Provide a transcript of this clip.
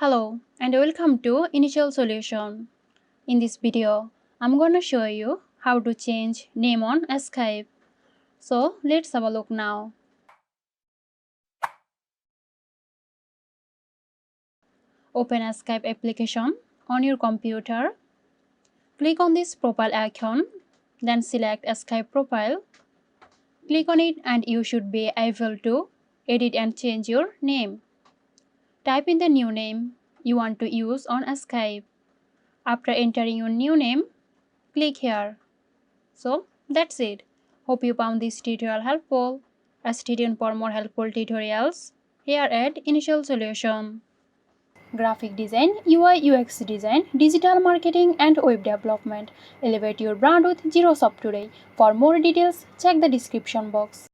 Hello and welcome to Initial Solution. In this video, I'm gonna show you how to change name on Skype. So let's have a look now. Open a Skype application on your computer. Click on this profile icon, then select a Skype profile. Click on it and you should be able to edit and change your name. Type in the new name you want to use on Skype. After entering your new name, click here. So that's it. Hope you found this tutorial helpful. Stay tuned for more helpful tutorials here at Initial Solution. Graphic design, UI UX design, digital marketing and web development. Elevate your brand with Zero Shop today. For more details, check the description box.